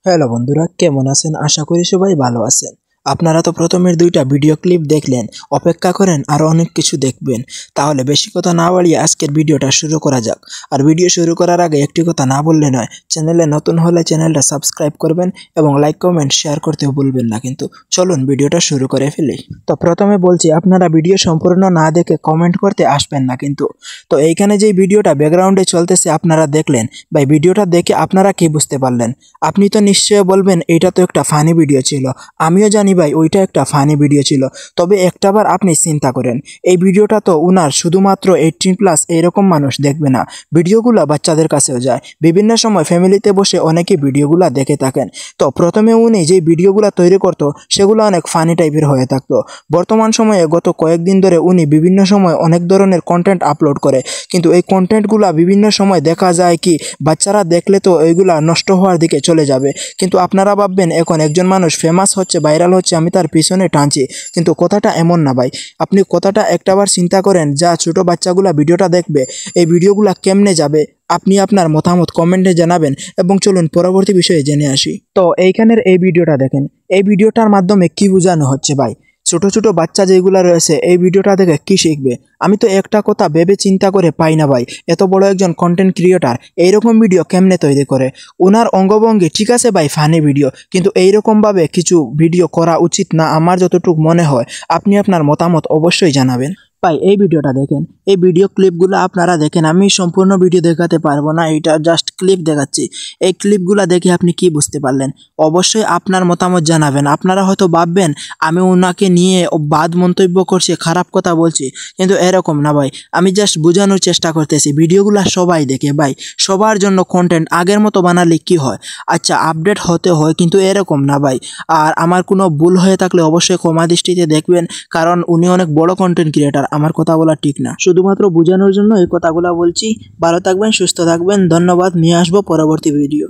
Hello বন্ধুরা, কেমন আছেন? আশা করি সবাই ভালো আছেন। আপনারা তো প্রথমের 2টা ভিডিও ক্লিপ দেখলেন। অপেক্ষা করেন আরো অনেক কিছু দেখবেন। তাহলে বেশি কথা না বাড়িয়ে আজকের ভিডিওটা শুরু করা যাক। আর ভিডিও শুরু করার আগে একটি কথা না বললে নয়, চ্যানেলে নতুন হলে চ্যানেলটা সাবস্ক্রাইব করবেন এবং লাইক কমেন্ট শেয়ার করতেও ভুলবেন না কিন্তু। চলুন ভিডিওটা শুরু করে ফেলি। তো প্রথমে বলছি, আপনারা ভিডিও সম্পূর্ণ না দেখে কমেন্ট করতে আসবেন না কিন্তু। তো এইখানে যে ভিডিওটা ব্যাকগ্রাউন্ডে চলতেছে আপনারা দেখলেন, ভাই ভিডিওটা দেখে আপনারা কি বুঝতে পারলেন? আপনি তো নিশ্চয়ই বলবেন এটা তো একটা ফানি ভিডিও ছিল। আমিও জানি ভাই ওইটা একটা ফানি ভিডিও ছিল। তবে একটাবার আপনি চিন্তা করেন, এই ভিডিওটা তো উনার শুধুমাত্র 18+ এরকম মানুষ দেখবে না, ভিডিওগুলো বাচ্চাদের কাছেও যায়। বিভিন্ন সময় ফ্যামিলিতে বসে অনেকে ভিডিওগুলো দেখে থাকেন। তো প্রথমে উনি যে ভিডিওগুলো তৈরি করতো সেগুলো অনেক ফানি টাইপের হয়ে থাকতো। বর্তমান সময়ে গত কয়েকদিন ধরে উনি বিভিন্ন সময় অনেক ধরনের কন্টেন্ট আপলোড করে, কিন্তু এই কন্টেন্টগুলো বিভিন্ন সময় দেখা যায় কি বাচ্চারা দেখলে তো এইগুলা নষ্ট হওয়ার দিকে চলে যাবে। কিন্তু আপনারা ভাববেন এখন একজন মানুষ ফেমাস হচ্ছে, ভাইরাল হচ্ছে, আমি তার পিছনে টানছি, কিন্তু কথাটা এমন না ভাই। আপনি কথাটা একটাবার চিন্তা করেন, যা ছোট বাচ্চাগুলা ভিডিওটা দেখবে এই ভিডিওগুলা কেমনে যাবে। আপনি আপনার মতামত কমেন্টে জানাবেন এবং চলুন পরবর্তী বিষয়ে জেনে আসি। তো এইখানের এই ভিডিওটা দেখেন, এই ভিডিওটার মাধ্যমে কি বোঝানো হচ্ছে ভাই? ছোট ছোট বাচ্চা যেগুলো রয়েছে এই ভিডিওটা দেখে কি শিখবে? আমি তো একটা কথা ভেবে চিন্তা করে পাই না ভাই, এত বড় একজন কন্টেন্ট ক্রিয়েটার এইরকম ভিডিও কেমনে তৈরি করে? ওনার অঙ্গভঙ্গি ঠিক আছে ভাই, ফানি ভিডিও, কিন্তু এইরকমভাবে কিছু ভিডিও করা উচিত না আমার যতটুকু মনে হয়। আপনি আপনার মতামত অবশ্যই জানাবেন। ভাই এই ভিডিওটা দেখেন, এই ভিডিও ক্লিপগুলো আপনারা দেখেন। আমি সম্পূর্ণ ভিডিও দেখাতে পারবো না, এটা জাস্ট ক্লিপ দেখাচ্ছি। এই ক্লিপগুলো দেখে আপনি কি বুঝতে পারলেন? অবশ্যই আপনার মতামত জানাবেন। আপনারা হয়তো ভাববেন আমি ওনাকে নিয়ে বাদ মন্তব্য করছি, খারাপ কথা বলছি, কিন্তু এরকম না ভাই। আমি জাস্ট বোঝানোর চেষ্টা করতেছি, ভিডিওগুলো সবাই দেখে ভাই, সবার জন্য কন্টেন্ট আগের মতো বানালে কি হয়? আচ্ছা আপডেট হতে হয়, কিন্তু এরকম না ভাই। আর আমার কোনো ভুল হয়ে থাকলে অবশ্যই ক্ষমা দৃষ্টিতে দেখবেন, কারণ উনি অনেক বড় কন্টেন্ট ক্রিয়েটার, আমার কথা বলা ঠিক না। শুধুমাত্র বোঝানোর জন্য এই কথাগুলো বলছি। ভালো থাকবেন, সুস্থ থাকবেন, ধন্যবাদ। নিয়ে আসবো পরবর্তী ভিডিও।